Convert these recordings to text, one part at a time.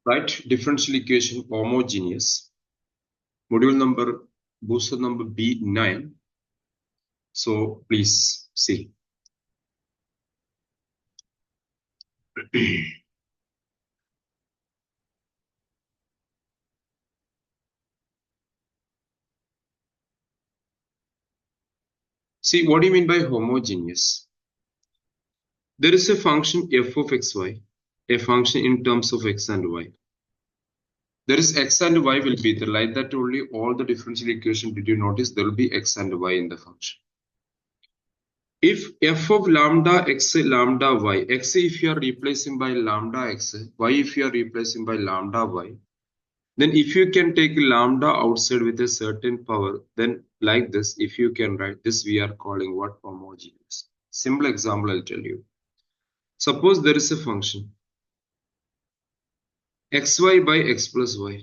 Right, differential equation homogeneous. Module number, booster number B9. So please see. See, what do you mean by homogeneous? There is a function f of xy, a function in terms of x and y. There is x and y will be there, like that only all the differential equation. Did you notice there will be x and y in the function? If f of lambda x lambda y, x if you are replacing by lambda x, y if you are replacing by lambda y, then if you can take lambda outside with a certain power, then like this, if you can write this, we are calling what? Homogeneous. Simple example I'll tell you. Suppose there is a function xy by x plus y.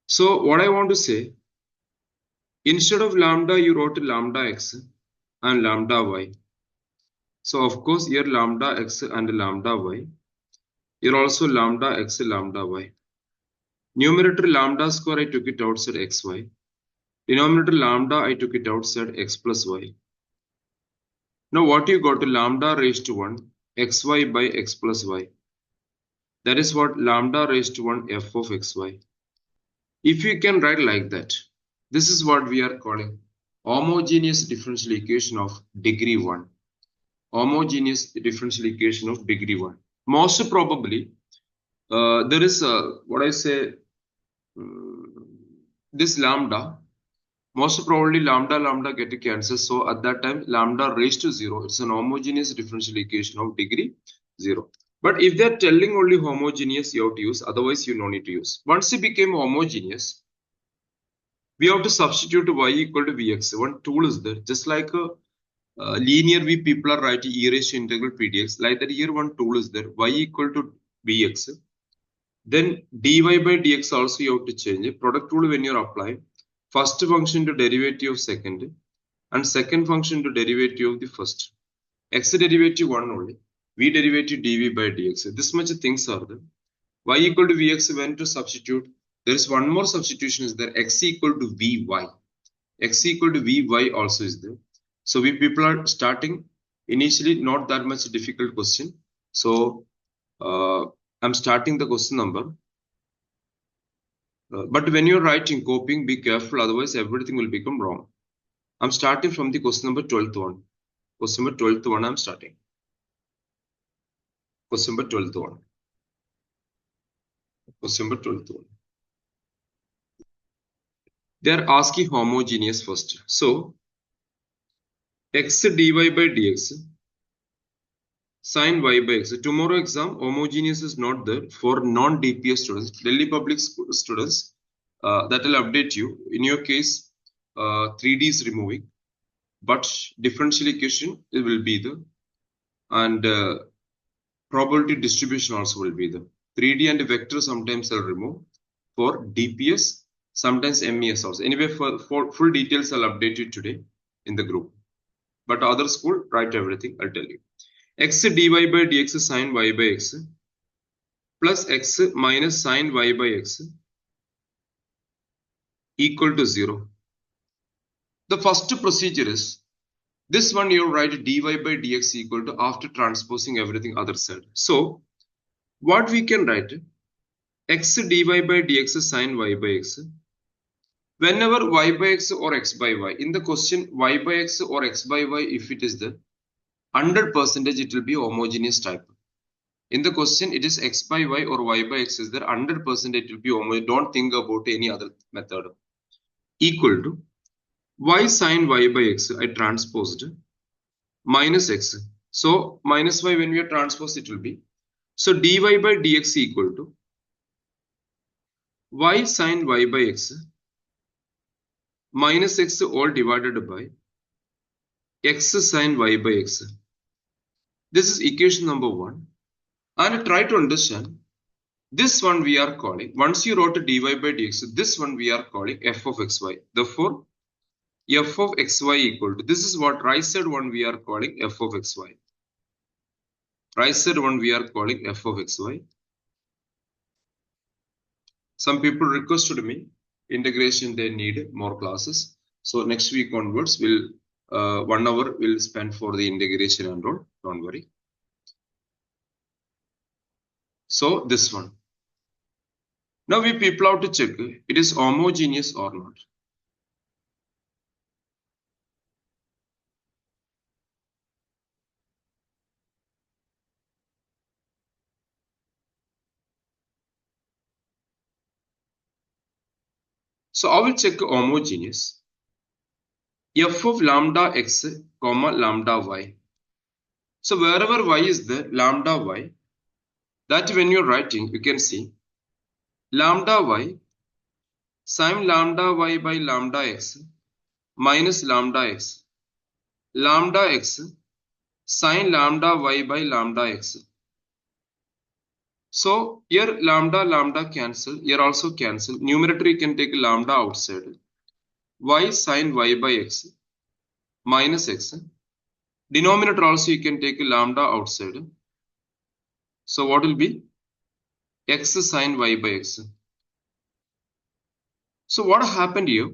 So what I want to say, instead of lambda, you wrote lambda x and lambda y. So of course here lambda x and lambda y. Here also lambda x lambda y. Numerator lambda square I took it outside xy. Denominator lambda I took it outside x plus y. Now what you got to lambda raised to 1 xy by x plus y. That is what lambda raised to 1 f of xy. If you can write like that, this is what we are calling homogeneous differential equation of degree 1. Homogeneous differential equation of degree 1. Most probably, there is what I say, this lambda. Most probably lambda get cancelled. So at that time, lambda raised to 0. It's an homogeneous differential equation of degree 0. But if they're telling only homogeneous, you have to use. Otherwise, you don't need to use. Once it became homogeneous, we have to substitute y equal to vx. One tool is there. Just like a linear v, people are writing e raised to integral pdx. Like that here one tool is there. Y equal to vx. Then dy by dx also you have to change it. Product rule when you're applying. First function to derivative of second. And second function to derivative of the first. X derivative 1 only. V derivative dv by dx. This much things are there. Y equal to vx, when to substitute, there is one more substitution is there. X equal to vy. X equal to vy also is there. So we people are starting initially not that much difficult question. So I'm starting the question number. But when you're writing, copying, be careful, otherwise everything will become wrong. I'm starting from the question number 12th one. Question number 12th one I'm starting. Question number 12th one. Question number 12th one. They are asking homogeneous first. So x dy by dx sin y by x. Tomorrow exam, homogeneous is not there for non-DPS students. Delhi public school students, that will update you. In your case, 3D is removing, but differential equation it will be there, and probability distribution also will be there. 3D and vector sometimes I'll remove. For DPS, sometimes MES also. Anyway, for full details, I'll update you today in the group. But other school, write everything, I'll tell you. X dy by dx sin y by x plus x minus sin y by x equal to 0. The first procedure is, this one you write dy by dx equal to after transposing everything other side. So, what we can write, x dy by dx sin y by x. Whenever y by x or x by y, in the question y by x or x by y, if it is the 100% it will be homogeneous type. In the question it is x by y or y by x is there, 100% it will be homogeneous. Don't think about any other method. Equal to y sin y by x, I transposed, minus x. So minus y when we are transposed it will be. So dy by dx equal to y sin y by x minus x all divided by x sin y by x. This is equation number 1. And try to understand, this one we are calling, once you wrote a dy by dx, this one we are calling f of xy. Therefore, f of xy equal to, this is what right side one we are calling f of xy. Right side one we are calling f of xy. Some people requested me integration they need more classes. So next week onwards we'll 1 hour we'll spend for the integration and all. Don't worry. So this one. Now we people have to check it is homogeneous or not. So I will check homogeneous. F of lambda x comma lambda y. So wherever y is there, lambda y, that when you're writing, you can see lambda y sine lambda y by lambda x minus lambda x. Lambda x sine lambda y by lambda x. So here lambda cancel, here also cancel. Numerator you can take lambda outside. Y sine y by x minus x. Denominator also you can take lambda outside. So what will be? X sine y by x. So what happened here?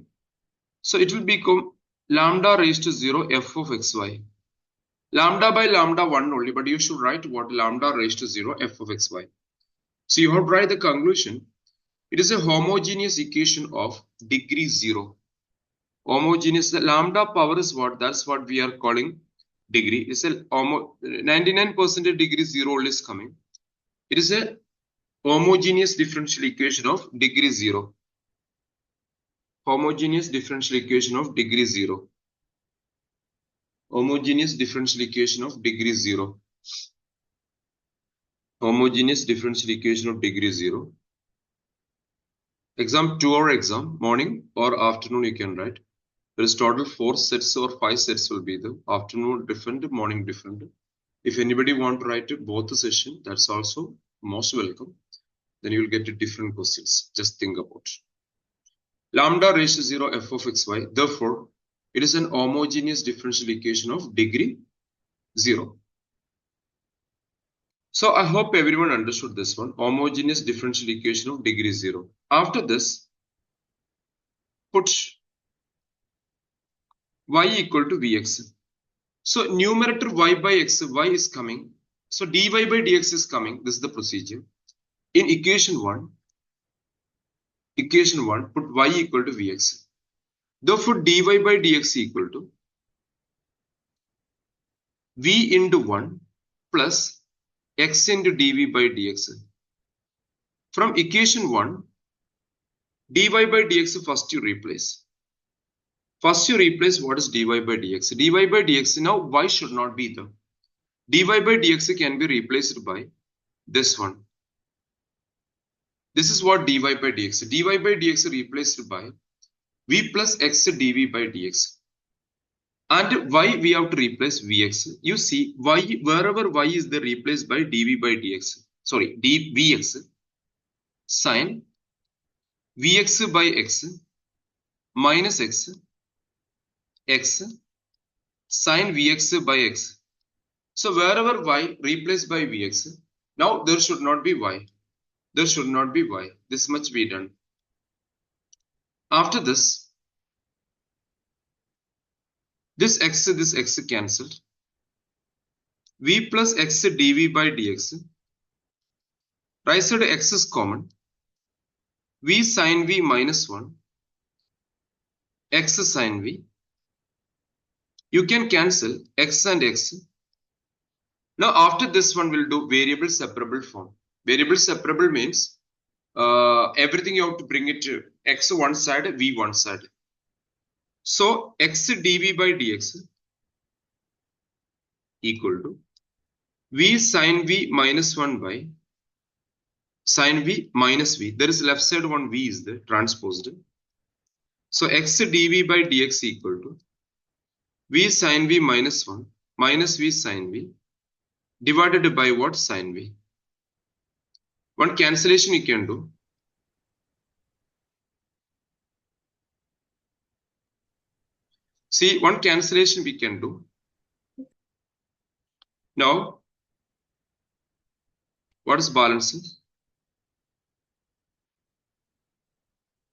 So it will become lambda raised to 0 f of xy. Lambda by lambda 1 only, but you should write what lambda raised to 0 f of xy. So you have to write the conclusion. It is a homogeneous equation of degree 0. Homogeneous, the lambda power is what? That's what we are calling degree. It's a 99% degree 0 is coming. It is a homogeneous differential equation of degree 0. Homogeneous differential equation of degree 0. Homogeneous differential equation of degree 0. Homogeneous differential equation of degree 0. Exam 2-hour exam, morning or afternoon you can write. There is total 4 sets or 5 sets will be there. Afternoon different, morning different. If anybody want to write both the session, that's also most welcome. Then you will get different questions. Just think about it. Lambda raised to 0 f of xy. Therefore, it is an homogeneous differential equation of degree 0. So I hope everyone understood this one. Homogeneous differential equation of degree 0. After this, put y equal to vx. So numerator y by x, y is coming. So dy by dx is coming. This is the procedure. In equation 1, put y equal to vx. Therefore, dy by dx equal to v into 1 plus x into dv by dx. From equation 1, dy by dx first you replace. First you replace what is dy by dx. dy by dx, now y should not be there. dy by dx can be replaced by this one. This is what dy by dx. dy by dx replaced by v plus x dv by dx. And y we have to replace vx. You see, y wherever y is there replaced by dv by dx. Sorry, vx sine vx by x minus x sine vx by x. So wherever y replaced by vx, now there should not be y. There should not be y. This much be done. After this x cancelled. V plus x dv by dx. Right side x is common. V sine v minus 1. X sine v. You can cancel x and x. Now after this one we'll do variable separable form. Variable separable means everything you have to bring it to x one side, v one side. So x dv by dx equal to v sine v minus 1 by sine v minus v. There is left side one v is there transposed. So x dv by dx equal to v sine v minus 1 minus v sine v divided by what? Sine v. One cancellation you can do. See, one cancellation we can do. Now, What is balance?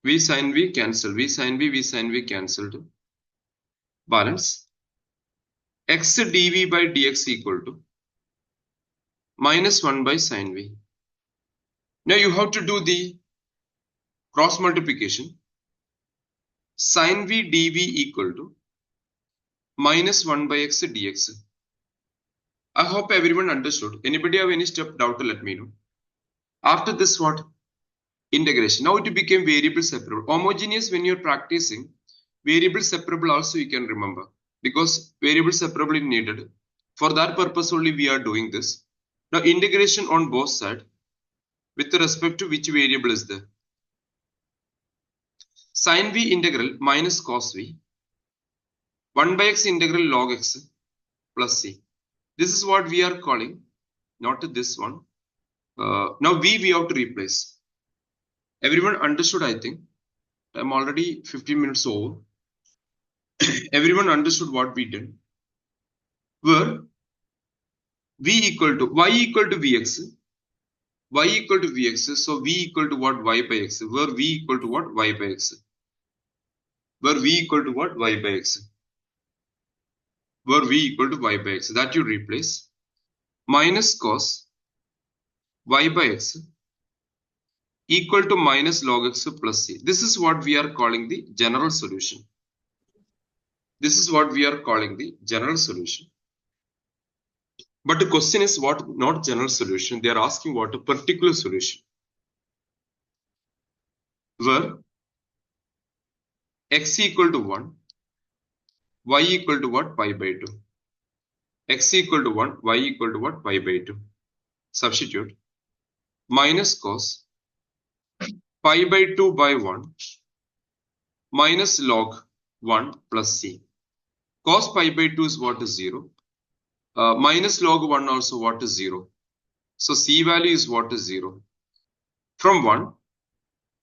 V sin V cancel. V sin V cancelled. Balance. X dV by dx equal to minus 1 by sin V. Now you have to do the cross multiplication. Sin V dV equal to minus 1 by x dx. I hope everyone understood. Anybody have any step doubt? Let me know. After this, what? Integration. Now it became variable separable. Homogeneous, when you're practicing, variable separable also you can remember, because variable separable is needed. For that purpose only we are doing this. Now integration on both sides with respect to which variable is there. Sin V integral minus cos V. 1 by x integral log x plus c. This is what we are calling, not this one. Now we have to replace. Everyone understood, I think. I'm already 15 minutes over. Everyone understood what we did. Where v equal to y equal to vx. Y equal to vx. So v equal to what? Y by x. Where v equal to what? Y by x. Where v equal to what? Y by x. Where v equal to y by x. That you replace. Minus cos y by x equal to minus log x plus c. This is what we are calling the general solution. This is what we are calling the general solution. But the question is what? Not general solution. They are asking what? A particular solution. Where x equal to 1, y equal to what? Pi by 2. X equal to 1, y equal to what? Pi by 2. Substitute. Minus cos pi by 2 by 1 minus log 1 plus c. Cos pi by 2 is what? Is 0. Minus log 1 also what? Is 0. So c value is what? Is 0. From 1,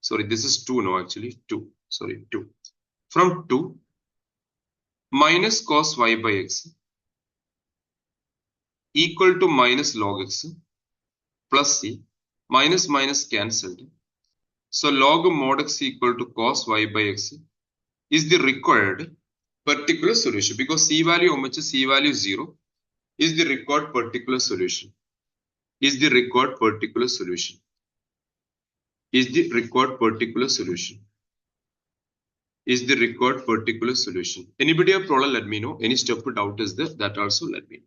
sorry, this is 2 no, actually 2. Sorry, 2. From 2 minus cos y by x equal to minus log x plus c. Minus minus cancelled. So log mod x equal to cos y by x is the required particular solution, because c value, how much is c value? 0 is the required particular solution. Is the required particular solution. Is the required particular solution. Is the required particular solution. Anybody have problem? Let me know. Any step doubt is there? That also let me know.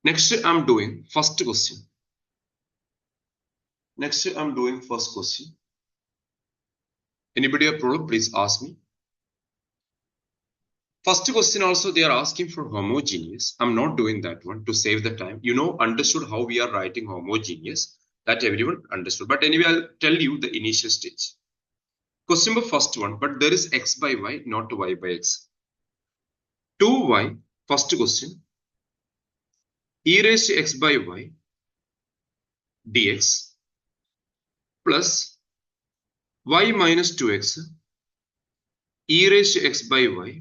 Next, I'm doing first question. Next, I'm doing first question. Anybody have problem? Please ask me. First question also they are asking for homogeneous. I'm not doing that one to save the time. You know, understood how we are writing homogeneous. That everyone understood. But anyway, I'll tell you the initial stage. Question number first one, but there is x by y, not y by x. 2y, first question. E raised to x by y dx plus y minus 2x e raised to x by y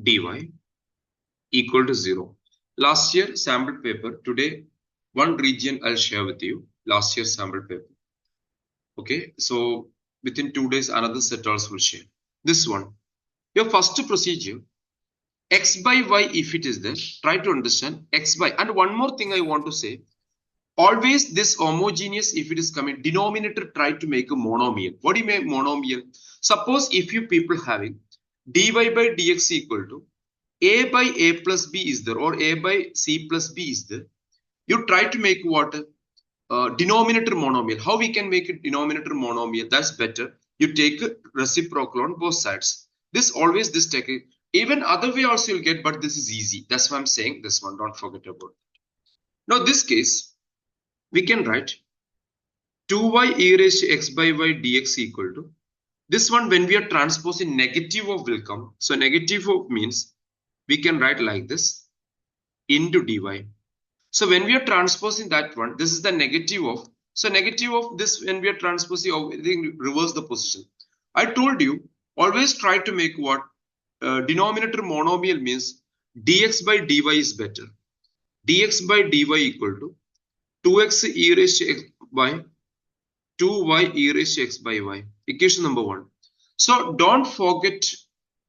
dy equal to 0. Last year sample paper, today one region I'll share with you, last year sample paper. Okay, so within 2 days another set also will share. This one, your first procedure, x by y if it is there, try to understand x by, and one more thing I want to say, always this homogeneous, if it is coming, denominator try to make a monomial. What do you mean monomial? Suppose if you people having dy by dx equal to a by a plus b is there, or a by c plus b is there, you try to make what? Denominator monomial. How we can make it denominator monomial? That's better. You take a reciprocal on both sides. This always this technique. Even other way also you'll get, but this is easy. That's why I'm saying this one. Don't forget about it. Now this case, we can write 2y e raised to x by y dx equal to, this one when we are transposing negative of will come. So negative of means we can write like this into dy. So when we are transposing that one, this is the negative of. So negative of this when we are transposing, everything reverse the position. I told you always try to make what? denominator monomial means dx by dy is better. Dx by dy equal to 2x e raised to x by 2y e raised to x by y. Equation number 1. So don't forget,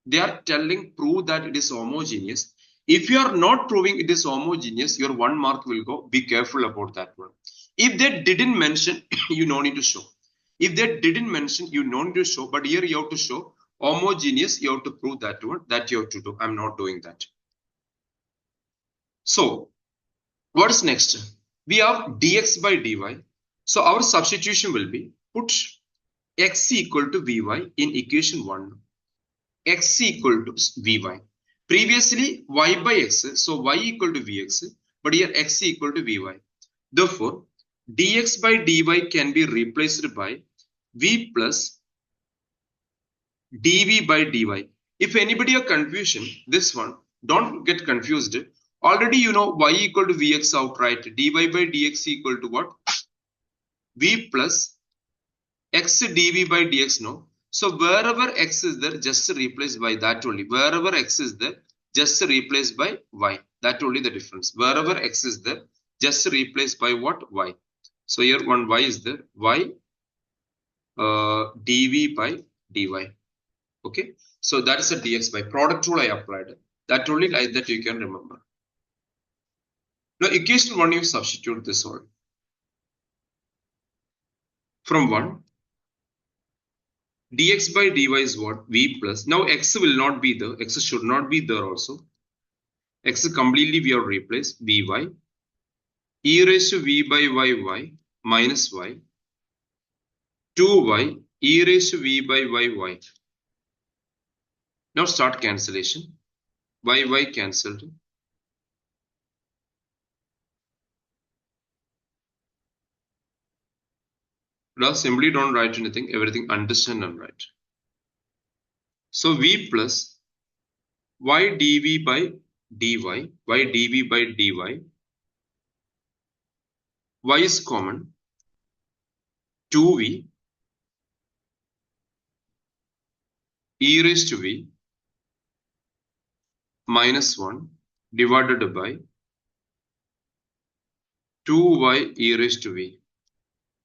they are telling prove that it is homogeneous. If you are not proving it is homogeneous, your 1 mark will go. Be careful about that one. If they didn't mention, you no need to show. If they didn't mention, you no need to show. But here you have to show homogeneous. You have to prove that one. That you have to do. I'm not doing that. So what's next? We have dx by dy. So our substitution will be put x equal to vy in equation 1. X equal to vy. Previously y by x, so y equal to vx, but here x equal to vy. Therefore, dx by dy can be replaced by v plus dv by dy. If anybody have confusion, this one, don't get confused. Already you know y equal to vx outright. Dy by dx equal to what? V plus x dv by dx, no. So wherever x is there, just replace by that only. Wherever x is there, just replace by y. That only the difference. Wherever x is there, just replace by what? Y. So here one y is there. Y dv by dy. Okay. So that is a dx by product rule I applied. That only like that you can remember. Now equation 1 you substitute this all. From 1. Dx by dy is what? V plus. Now x will not be there. X should not be there also. X completely we have replaced. Vy. E raised to v by y minus y. 2y. E raised to v by y. Now start cancellation. Y cancelled. Now simply don't write anything. Everything understand and write. So v plus y dv by dy. Y dv by dy. Y is common. 2v e raised to v minus 1 divided by 2y e raised to v.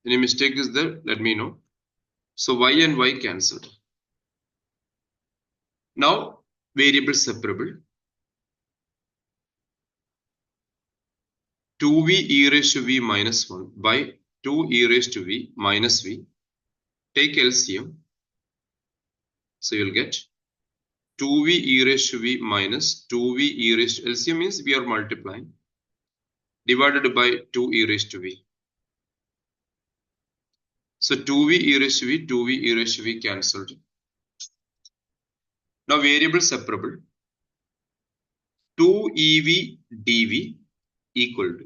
Any mistake is there? Let me know. So y and y cancelled. Now variable separable. 2v e raised to v minus 1 by 2 e raised to v minus v. Take LCM. So you'll get 2v e raised to v minus 2v e raised to LCM means we are multiplying divided by 2 e raised to v. So 2v e raised to v, 2v e raised to v cancelled. Now variable separable. 2ev dv equal to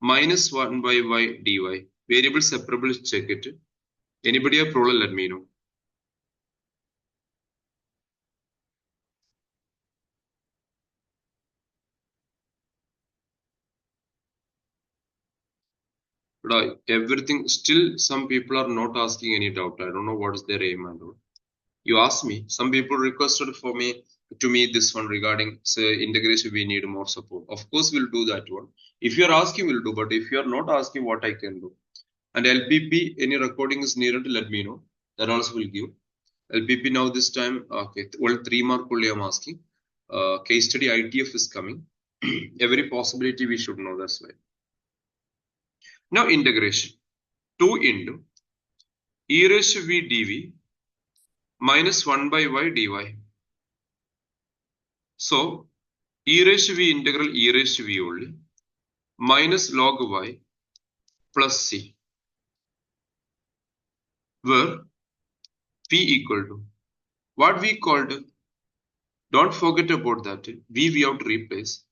minus 1 by y dy. Variable separable, check it. Anybody have problem, let me know. But everything, still some people are not asking any doubt. I don't know what is their aim and all. You asked me, some people requested to me this one regarding say integration, we need more support. Of course, we'll do that one. If you're asking, we'll do, but if you're not asking, what I can do. And LPP, any recording is needed, let me know. That also will give. LPP now this time, okay, well, 3 mark only I'm asking. Case study ITF is coming. Every possibility we should know, that's why. Now integration. 2 into e raised to v dv minus 1 by y dy. So e raised to v integral e raised to v only minus log y plus c, where p equal to what we called, don't forget about that, we have to replace.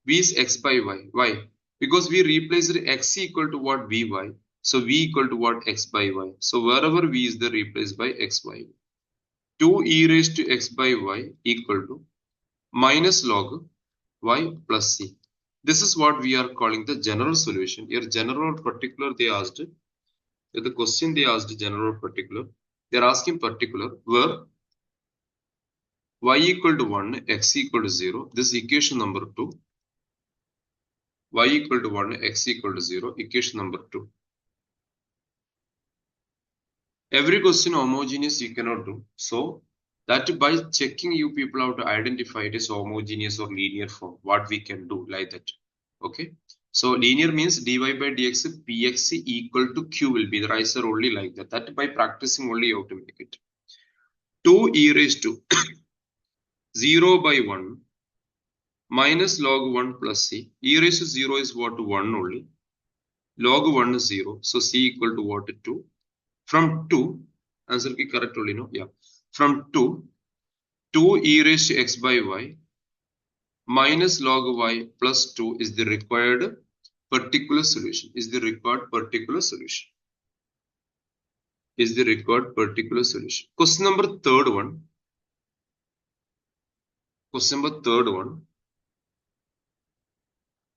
V is x by y. Why? Because we replaced x equal to what vy. So v equal to what x by y. So wherever v is there, replaced by x by y. 2 e raised to x by y equal to minus log y plus c. This is what we are calling the general solution. Here general or particular they asked. Here the question they asked general or particular. They are asking particular, where y equal to 1, x equal to 0. This is equation number 2. Y equal to 1, x equal to 0. Equation number 2. Every question homogeneous you cannot do. So that by checking you people have to identify it as homogeneous or linear form. What we can do like that. Okay. So linear means dy by dx px equal to q will be the riser only like that. That by practicing only you have to make it. 2 e raised to 0 by 1 minus log 1 plus c. E raised to 0 is what? 1 only. Log 1 is 0. So c equal to what? 2. From 2, answer ki correct only, no? Yeah. From 2 e raised to x by y minus log y plus 2 is the required particular solution. Is the required particular solution. Is the required particular solution. Question number third one. Question number third one.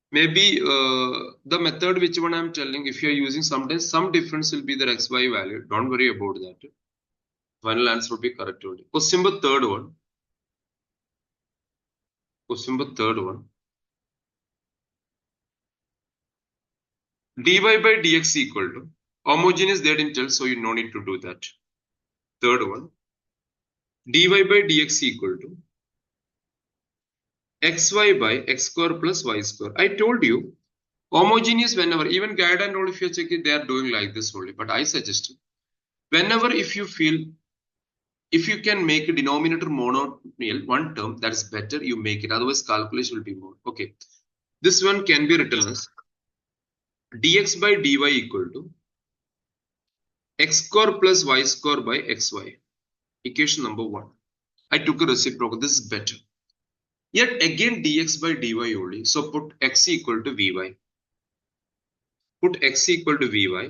Maybe the method which one I'm telling, if you are using sometimes some difference will be the xy value. Don't worry about that. Final answer will be correct only. Question number third one. Question number third one. dy by dx equal to homogeneous they didn't tell, so you no need to do that. Third one. dy by dx equal to xy by x square plus y square. I told you homogeneous whenever, even guide and all if you check it, they are doing like this only. But I suggest whenever if you feel if you can make a denominator monomial one term, that's better you make it. Otherwise calculation will be more. Okay. This one can be written as dx by dy equal to x square plus y square by xy. Equation number 1. I took a reciprocal. This is better. Yet again dx by dy only. So put x equal to vy. Put x equal to vy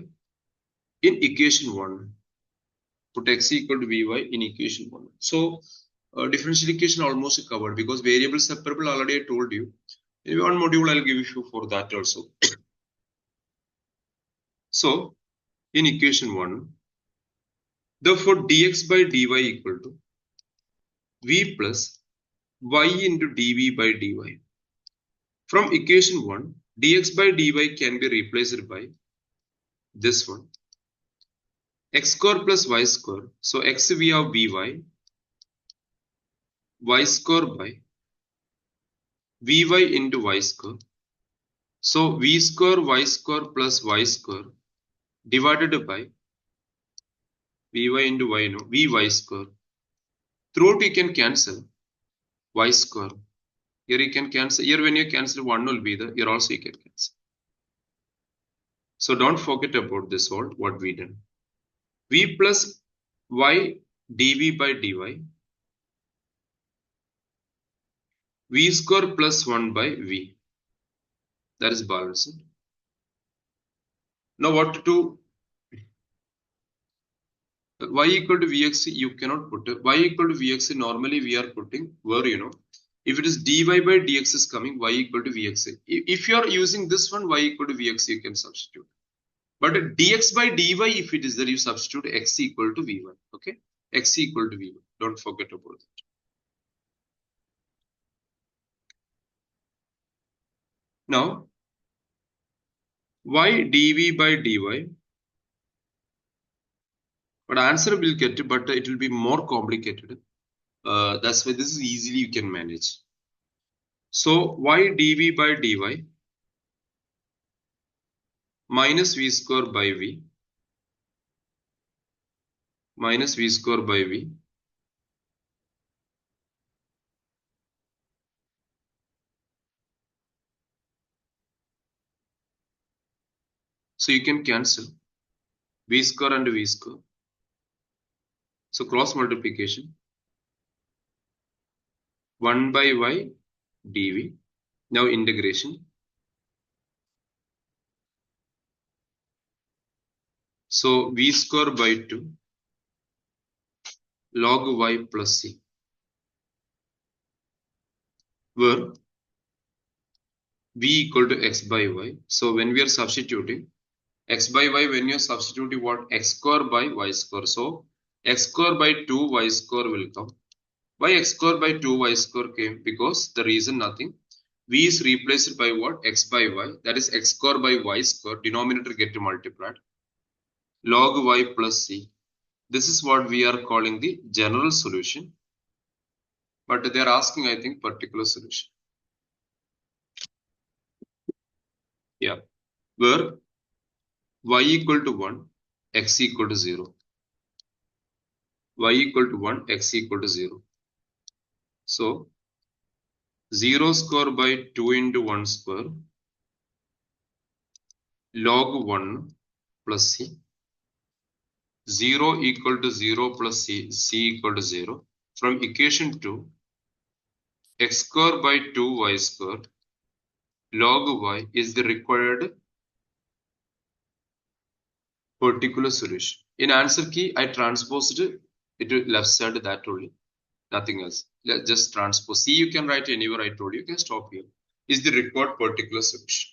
in equation 1. Put x equal to vy in equation 1. So differential equation almost covered because variable separable already I told you. In one module I'll give you for that also. So in equation 1, therefore dx by dy equal to v plus y into dv by dy. From equation 1, dx by dy can be replaced by this one. X square plus y square. So x we have vy, y square by vy into y square. So v square y square plus y square divided by vy into y, no, vy square. Throughout you can cancel y square. Here you can cancel. Here when you cancel 1 will be there. Here also you can cancel. So don't forget about this all what we done. V plus y dv by dy. V square plus 1 by v. That is balanced. Now what to do? Y equal to vx you cannot put it. Y equal to vx normally we are putting where if it is dy by dx is coming y equal to vx. If you are using this one y equal to vx you can substitute. But dx by dy if it is there you substitute x equal to v1. Okay, x equal to v1. Don't forget about that. Now y dv by dy. But answer will get it, but it will be more complicated. That's why this is easily you can manage. So y dv by dy minus v square by v minus v square by v. So you can cancel v square and v square. So cross multiplication 1 by y dv. Now integration. So v square by 2 log y plus c. Where v equal to x by y. So when we are substituting x by y, when you are substituting what? X square by y square. So x square by 2 y square will come. Why x square by 2y square came? Because the reason nothing. V is replaced by what? X by y. That is x square by y square. Denominator get multiplied. Log y plus c. This is what we are calling the general solution. But they are asking, I think, particular solution. Yeah. Where y equal to 1, x equal to 0. Y equal to 1, x equal to 0. So 0 square by 2 into 1 square log 1 plus c. 0 equal to 0 plus c, c equal to 0. From equation 2, x square by 2y square log y is the required particular solution. In answer key, I transposed it to left side that only, nothing else. Just transpose. C you can write anywhere I told you. You can stop here. Is the required particular solution.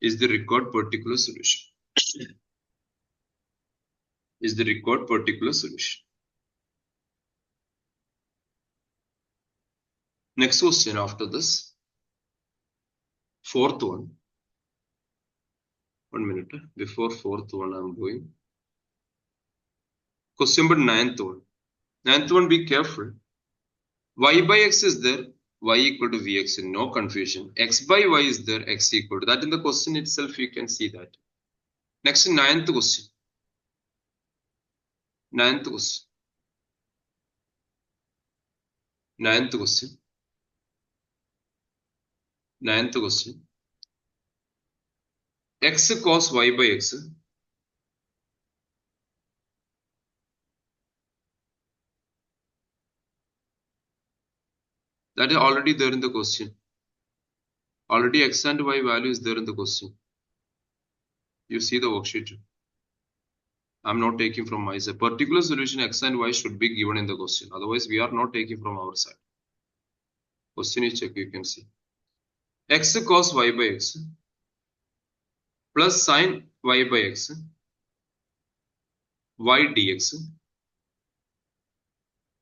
Is the required particular solution. Is the required particular solution. Next question after this. Fourth one. 1 minute. Before fourth one I'm going. Question number ninth one. Ninth one, be careful. Y by x is there. Y equal to Vx. No confusion. X by y is there. X equal to that. In the question itself you can see that. Next, ninth question. Ninth question. Ninth question. Ninth question. X cos y by x. That is already there in the question. Already x and y value is there in the question. You see the worksheet. I'm not taking from my side. Particular solution x and y should be given in the question. Otherwise, we are not taking from our side. Question is check, you can see. X cos y by x plus sin y by x y dx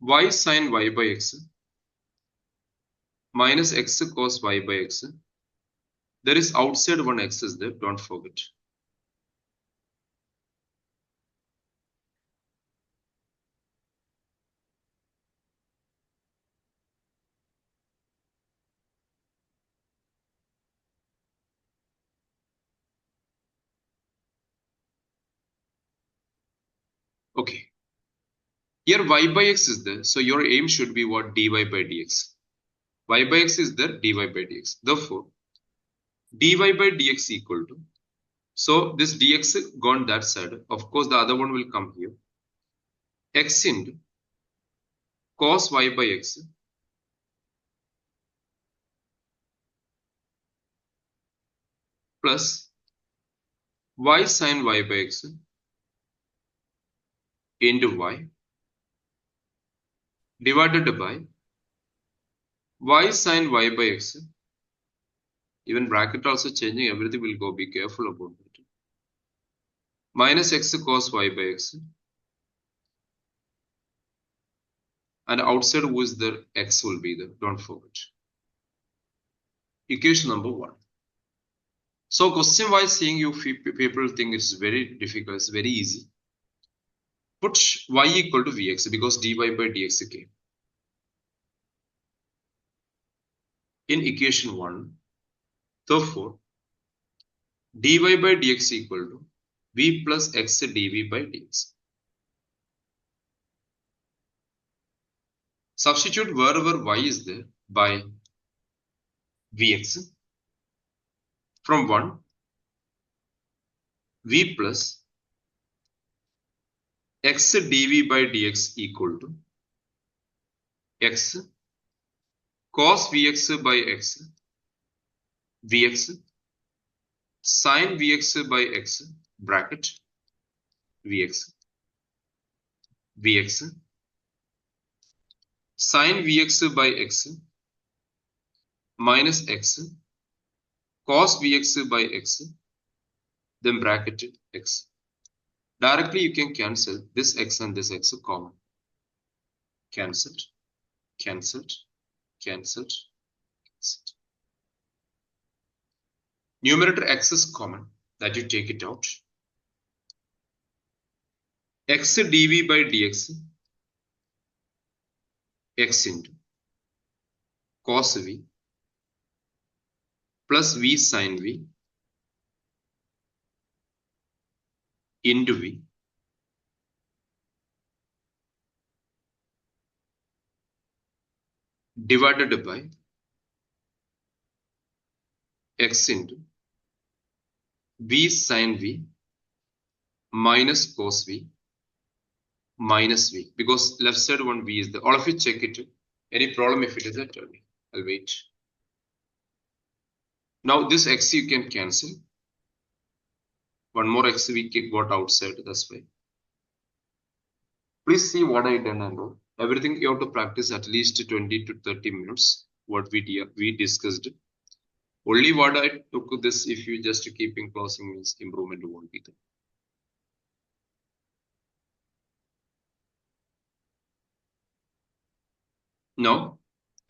y sin y by x minus x cos y by x. There is outside one x is there, don't forget. Okay. Here y by x is there, so your aim should be what? Dy by dx. Y by x is there, dy by dx. Therefore, dy by dx equal to, so this dx gone that side. Of course, the other one will come here. X into cos y by x plus y sin y by x into y divided by y sin y by x. Even bracket also changing, everything will go. Be careful about that. Minus x cos y by x. And outside who is there? X will be there. Don't forget. Equation number 1. So question wise seeing you people think it's very difficult. It's very easy. Put y equal to Vx because dy by dx came. In equation 1, therefore, dy by dx equal to v plus x dv by dx. Substitute wherever y is there by Vx. From 1, v plus x dv by dx equal to x cos Vx by x Vx sin Vx by x bracket Vx Vx sin Vx by x minus x cos Vx by x, then bracket x. Directly you can cancel this x and this x common. cancelled, cancelled, cancelled, cancelled. Numerator x is common, that you take it out. X dv by dx, x into cos v plus v sin v into v divided by x into v sin v minus cos v minus v, because left side one v is there. All of you check it. Any problem if it is there, tell me. I'll wait. Now this x you can cancel. One more x we got outside, that's why. Please see what I done and all. Everything you have to practice at least 20 to 30 minutes. What we discussed. Only what I took this, if you just keeping closing means improvement won't be there. Now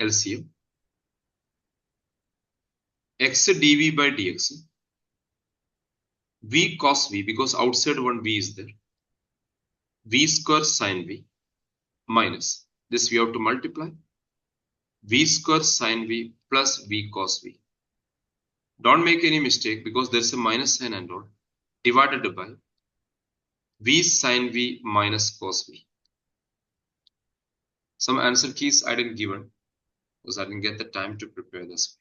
LCM. X dv by dx. V cos v, because outside one v is there. V square sin v minus this we have to multiply. V square sin v plus v cos v. Don't make any mistake because there's a minus sign and all. Divided by v sin v minus cos v. Some answer keys I didn't given because I didn't get the time to prepare this.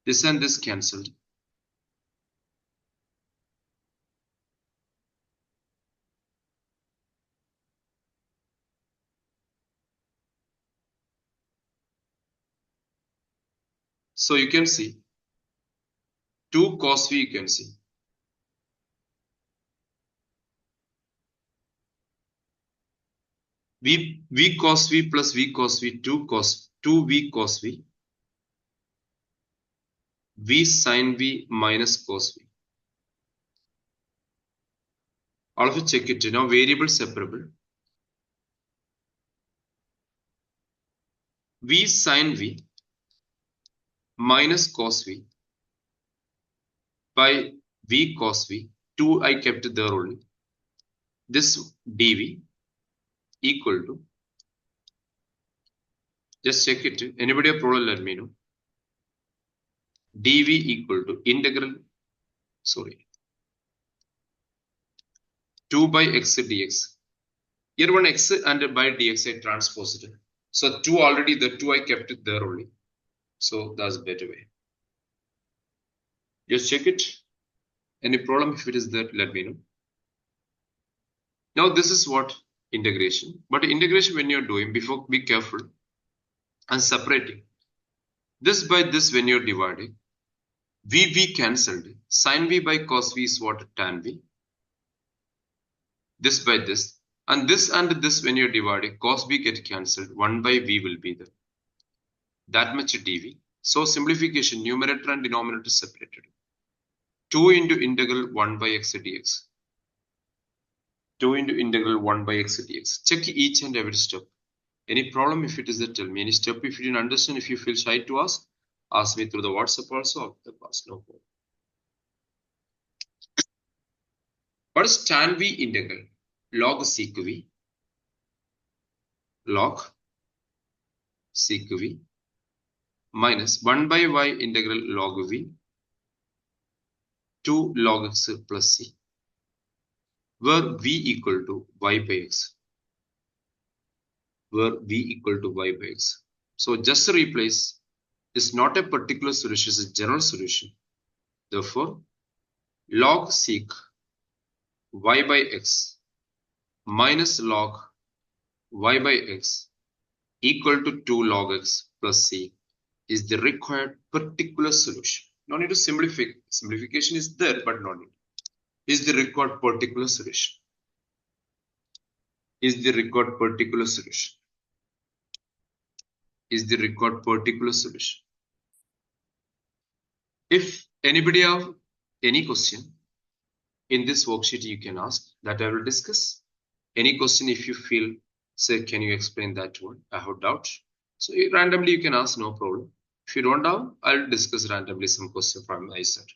This and this cancelled. So you can see 2 cos v, you can see. V cos v plus v cos v, 2 v cos v, v sin v minus cos v. All of you check it. Now variable separable. V sin v minus cos v by v cos v. 2 I kept there only. This dv equal to, just check it. Anybody have problem, let me know. dv equal to integral, 2 by x dx. Here one x and by dx I transposed it. So 2 already, the 2 I kept it there only. So that's better way. Just check it. Any problem if it is there, let me know. Now this is what integration. But integration when you're doing, before be careful and separating. This by this when you're dividing, v cancelled. Sin v by cos v is what? Tan v. This by this. And this when you're dividing, cos v get cancelled. 1 by v will be there. That much dv. So simplification, numerator and denominator separated. 2 into integral 1 by x dx. 2 into integral 1 by x dx. Check each and every step. Any problem if it is there, tell me. Any step if you didn't understand, if you feel shy to ask me through the WhatsApp also or the past. No problem. What is tan v integral? Log sec v. Log sec v minus 1 by y integral log v 2 log x plus c, where v equal to y by x. Where v equal to y by x. So just to replace, is not a particular solution, it's a general solution. Therefore, log sec y by x minus log y by x equal to 2 log x plus c is the required particular solution. No need to simplify. Simplification is there, but no need. Is the required particular solution. Is the required particular solution. Is the required particular solution. If anybody have any question in this worksheet, you can ask, that I will discuss. Any question if you feel say, can you explain that one? I have doubt. So randomly you can ask, no problem. If you don't have, I'll discuss randomly some question from my side.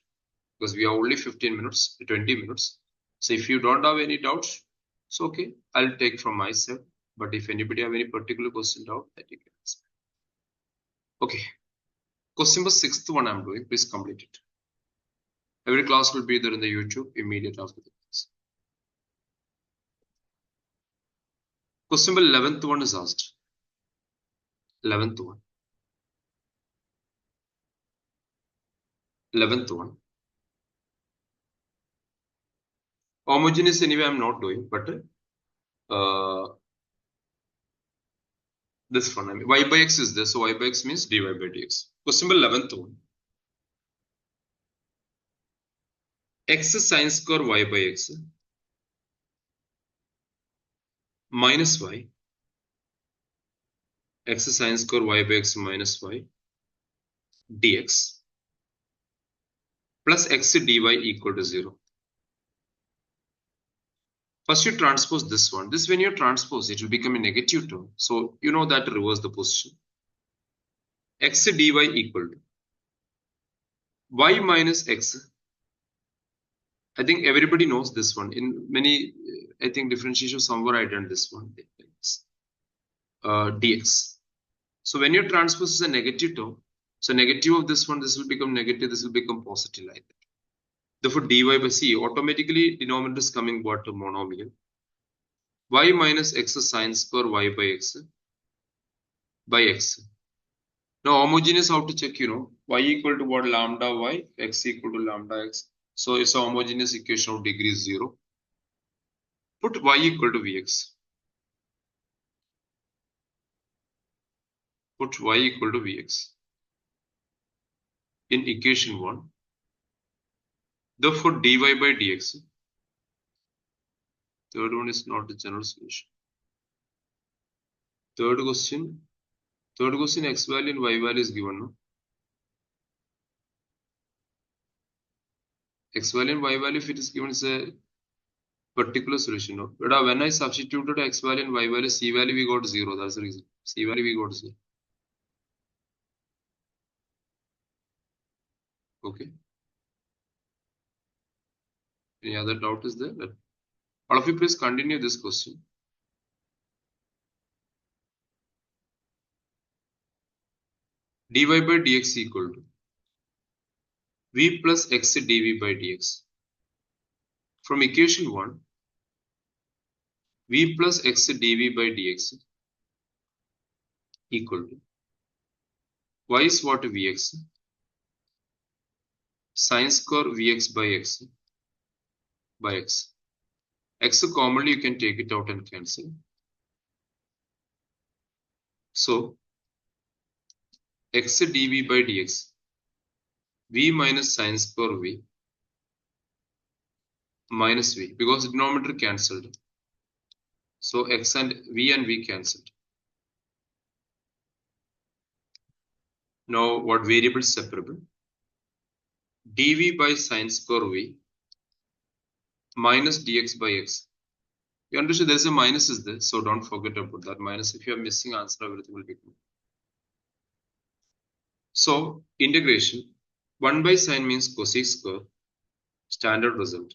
Because we have only 15 minutes, 20 minutes. So if you don't have any doubts, it's okay. I'll take from my side. But if anybody have any particular question doubt, that you can ask. Okay. Question number 6th one I'm doing. Please complete it. Every class will be there in the YouTube immediate after the class. Question number 11th one is asked. 11th one. 11th one. Homogeneous anyway I'm not doing, but this one, I mean, y by x is there, so y by x means dy by dx. Question number 11th one. X sine square y by x minus y. X sine square y by x minus y dx plus x dy equal to 0. First you transpose this one. This when you transpose, it will become a negative term. So you know that to reverse the position. X dy equal to y minus x. I think everybody knows this one. In many, I think differentiation somewhere I done this one. Dx. So when you transpose is a negative term, so negative of this one, this will become negative, this will become positive like that. Therefore, dy by c, automatically denominator is coming what to monomial. Y minus x sine square y by x. Now homogeneous, how to check, y equal to what, lambda y, x equal to lambda x. So it's a homogeneous equation of degree 0. Put y equal to vx. Put y equal to vx in equation 1. Therefore, dy by dx. Third one is not the general solution. Third question, x value and y value is given. No? X value and y value, if it is given, is a particular solution. No? But when I substituted x value and y value, c value we got 0. That's the reason. C value we got 0. Okay. Any other doubt is there? All of you please continue this question. Dy by dx equal to v plus x dv by dx. From equation 1, v plus x dv by dx equal to y is what, vx, sine square vx by x. X commonly you can take it out and cancel. So x dv by dx, v minus sine square v minus v, because denominator cancelled. So x and v cancelled. Now what variable is separable? dv by sine square v minus dx by x. You understand there's a minus is there, so don't forget about that minus. If you are missing answer, everything will be good. So integration 1 by sine means cosec square, standard result.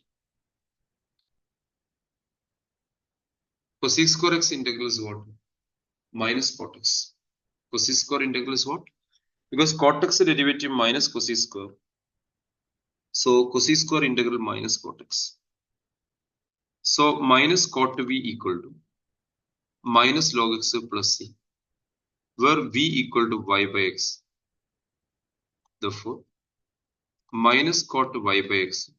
Cosec square x integral is what? Minus cot x. Cosec square integral is what? Because cot x derivative minus cosec square. So cosec square integral minus cot x. So minus cot v equal to minus log x plus c, where v equal to y by x. Therefore, minus cot y by x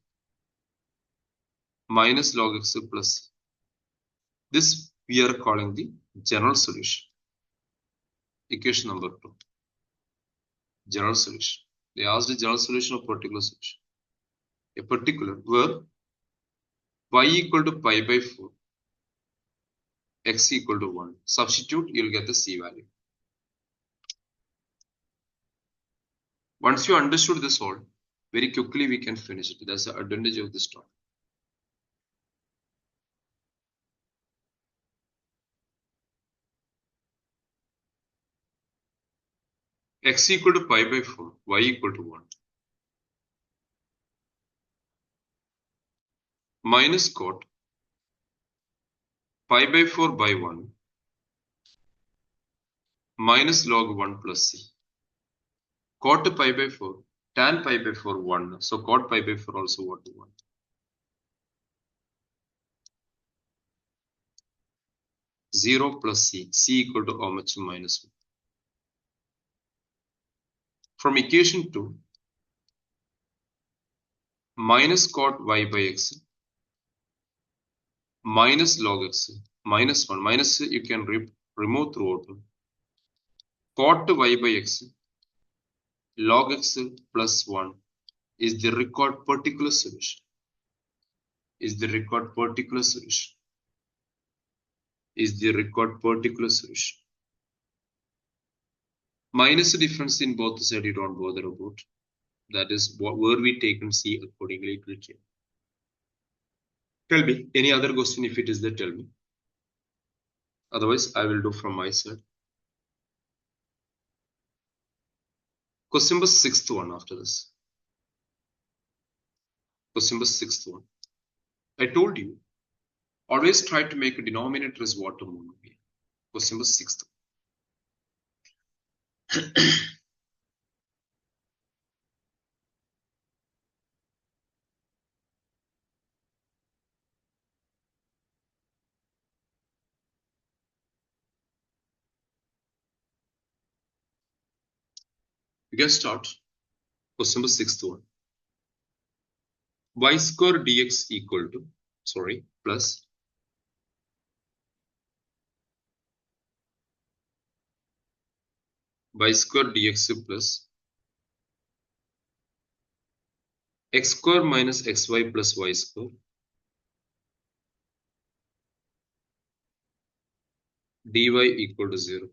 minus log x plus c. This we are calling the general solution. Equation number 2. General solution. They asked the general solution of particular solution. A particular where y equal to pi by 4, x equal to 1. Substitute, you'll get the c value. Once you understood this all, very quickly we can finish it. That's the advantage of this topic. x equal to pi by 4, y equal to 1. Minus cot pi by 4 by 1 minus log 1 plus c. Cot pi by 4, tan pi by 4, 1. So cot pi by 4 also what 1. Zero plus c equal to how much? Minus 1. From equation 2, minus cot y by x minus log x minus 1. Minus you can remove throughout. Cot y by x log x plus 1 is the required particular solution. Is the required particular solution. Is the required particular solution. Minus the difference in both sides you don't bother about. That is where we take and see accordingly it will change. Tell me, any other question if it is there, tell me. Otherwise, I will do from my side. Question number 6th one after this. Question number 6th one. I told you, always try to make a denominator as water monomia. Question number 6th. We can start. Question number 6th one. Y square dx equal to, plus y square dx plus x square minus xy plus y square dy equal to 0.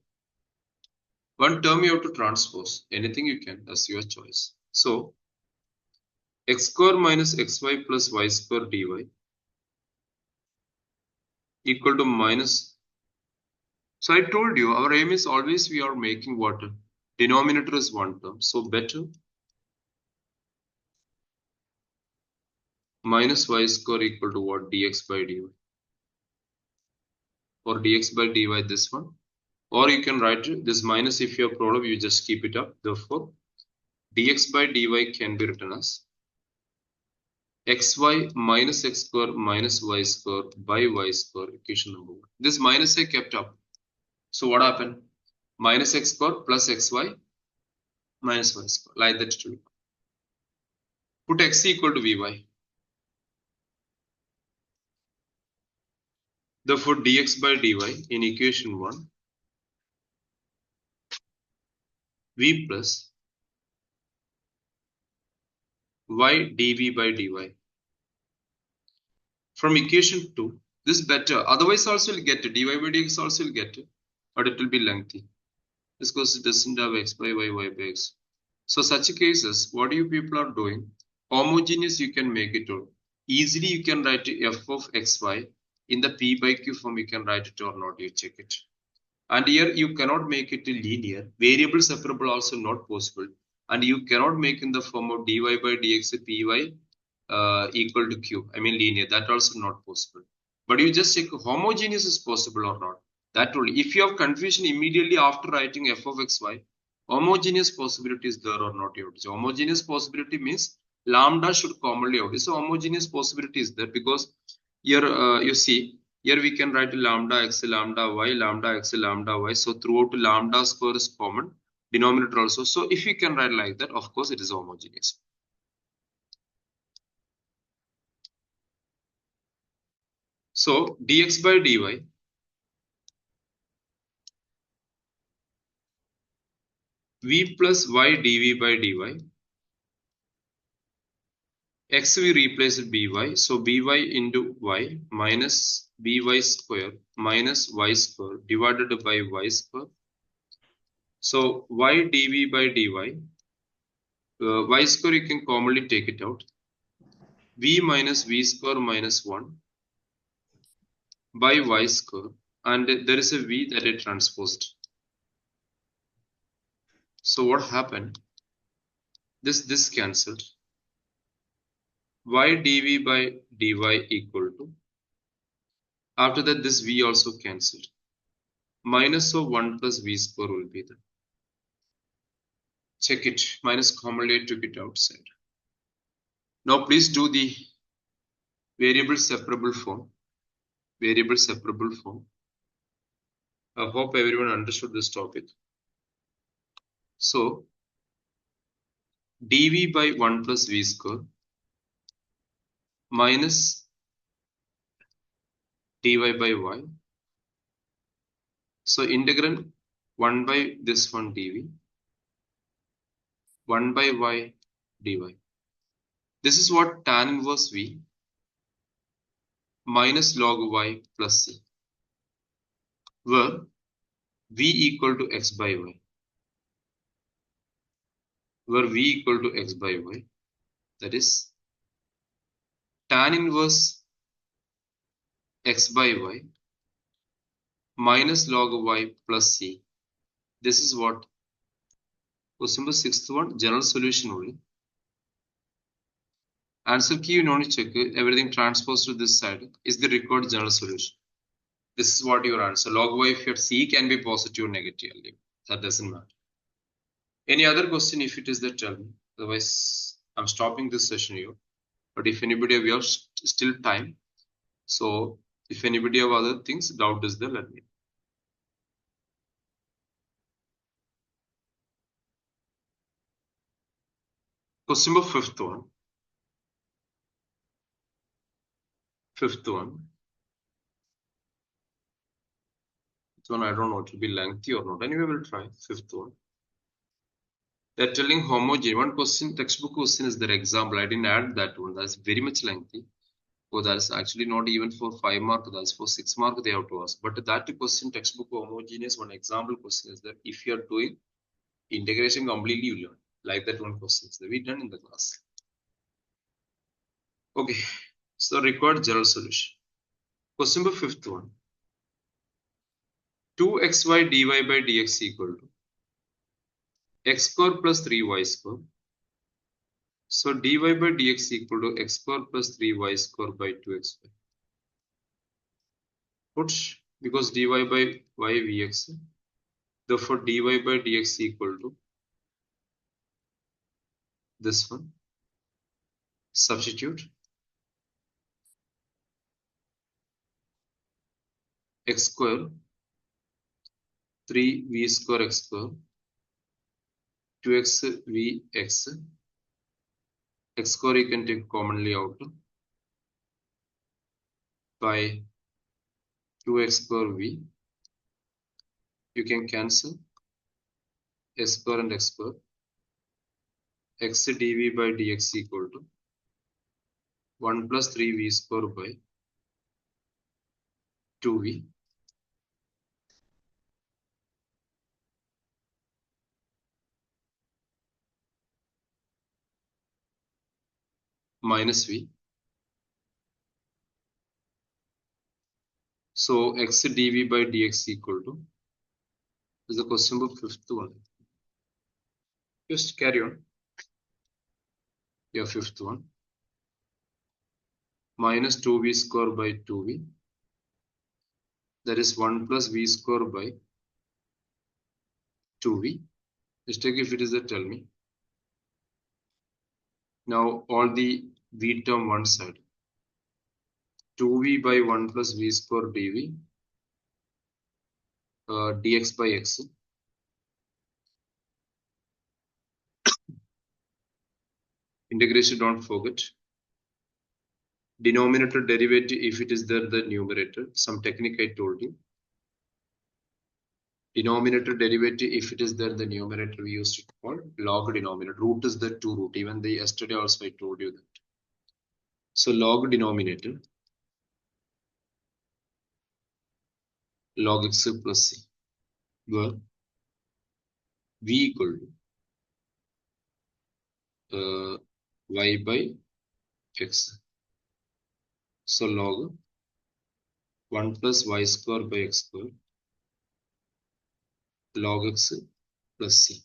One term you have to transpose. Anything you can, that's your choice. So, x square minus xy plus y square dy equal to minus. So I told you, our aim is always we are making what? Denominator is one term. So better minus y square equal to what? Dx by dy. Or dx by dy this one. Or you can write this minus if you have problem, you just keep it up. Therefore, dx by dy can be written as xy minus x square minus y square by y square, equation number 1. This minus I kept up. So what happened? Minus x square plus xy minus y square. Like that too. Put x equal to vy. Therefore, dx by dy in equation 1, v plus y dv by dy. From equation 2, this better. Otherwise, also will get it. Dy by dx also will get it, but it will be lengthy. This because it doesn't have x by y by x. So such cases, what you people are doing? Homogeneous, you can make it out. Easily, you can write f of xy in the p by q form. You can write it or not. You check it. And here you cannot make it linear. Variable separable also not possible. And you cannot make in the form of dy by dx py equal to q. I mean linear. That also not possible. But you just check homogeneous is possible or not. That only. If you have confusion immediately after writing f of xy, homogeneous possibility is there or not. So homogeneous possibility means lambda should commonly out. So homogeneous possibility is there because here you see here we can write lambda x lambda y lambda x lambda y. So throughout lambda square is common denominator also. So if you can write like that, of course it is homogeneous. So dx by dy v plus y dv by dy. X we replace by, so by into y minus by square minus y square divided by y square. So y dv by dy, y square you can commonly take it out. V minus v square minus 1 by y square, and there is a v that is transposed. So what happened? This cancelled. Y dv by dy equal to. After that, this v also cancelled. Minus of 1 plus v square will be there. Check it. Minus commonly I took it outside. Now please do the variable separable form. Variable separable form. I hope everyone understood this topic. So dv by 1 plus v square minus dy by y. So integral 1 by this one dv, 1 by y dy. This is what tan inverse v minus log y plus c, where v equal to x by y, where v equal to x by y, that is tan inverse x by y minus log y plus c. This is what question number 6th one, general solution only. Answer key you only check everything transposed to this side is the required general solution. This is what your answer. Log y if your c can be positive or negative. That doesn't matter. Any other question if it is there, tell me. Otherwise, I'm stopping this session here. But if anybody we have still time. So if anybody have other things, doubt is there, let me know. Question number 5th one. 5th one. This one I don't know, it will be lengthy or not. Anyway, we'll try. 5th one. They're telling homogeneous. One question, textbook question is their example. I didn't add that one. That's very much lengthy. So that's actually not even for 5 mark. That's for 6 mark they have to ask. But that question, textbook homogeneous, one example question is that if you are doing integration completely, you learn. Like that one question that we done in the class. Okay. So required general solution. Question number 5th one. 2xy dy by dx equal to x square plus 3y square. So dy by dx equal to x square plus 3y square by 2xy. Put because dy by y vx. Therefore dy by dx equal to this one. Substitute x square 3v square x square 2x v x. X square you can take commonly out by 2x square v. You can cancel x square and x square. X dv by dx equal to 1 plus 3v square by 2v minus v. So x dv by dx equal to is the question number 5th one. Just carry on. Your 5th one. Minus 2v square by 2v. That is 1 plus v square by 2v. Just take if it is there, tell me. Now all the v term one side. 2v by 1 plus v square dv. Dx by x. Integration, don't forget. Denominator derivative, if it is there, the numerator. Some technique I told you. Denominator derivative, if it is there, the numerator we used to call log denominator. Root is the 2 root. Even yesterday also I told you that. So log denominator, log x plus c, where v equal to y by x. So log 1 plus y square by x square log x plus c.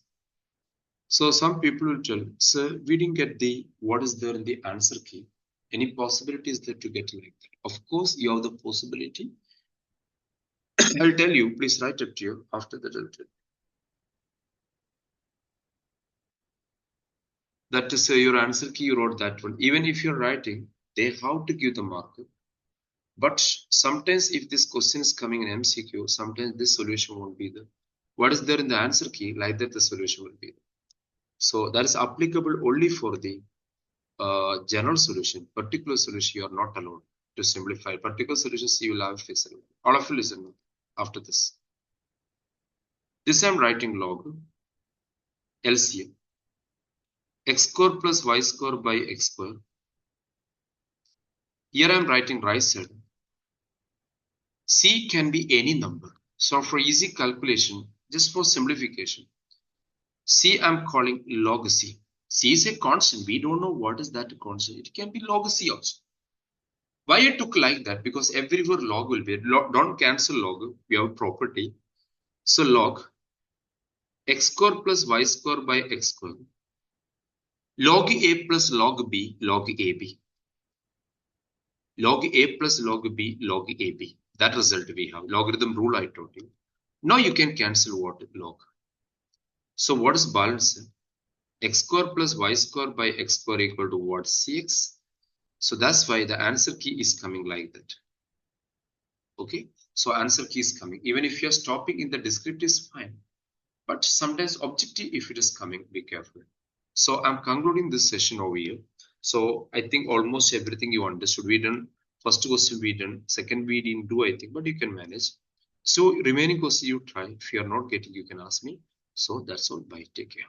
So some people will tell, sir, we didn't get the what is there in the answer key. Any possibilities there to get like that? Of course, you have the possibility. I'll tell you, please write it to you after that. I'll tell you. That is your answer key, you wrote that one. Even if you're writing, they have to give the marker. But sometimes if this question is coming in MCQ, sometimes this solution won't be there. What is there in the answer key, like that the solution will be there. So that is applicable only for the general solution. Particular solution, you are not allowed to simplify. Particular solutions, you will have a fixed. All of you listen after this. This I'm writing log LCM. X square plus Y square by X square. Here I'm writing right side. C can be any number. So for easy calculation, just for simplification, C I'm calling log C. C is a constant. We don't know what is that constant. It can be log C also. Why I took like that? Because everywhere log will be. Don't cancel log. We have property. So log x square plus y square by x square. Log A plus log B log AB. Log A plus log B log AB. That result we have. Logarithm rule I told you. Now you can cancel what? Log. So what is balance? X square plus y square by x square equal to what? Cx. So that's why the answer key is coming like that. Okay. So answer key is coming. Even if you're stopping in the descriptive is fine. But sometimes objective, if it is coming, be careful. So I'm concluding this session over here. So I think almost everything you understood. We done first question we done, second we didn't do, I think, but you can manage. So remaining question you try. If you are not getting, you can ask me. So that's all. Bye. Take care.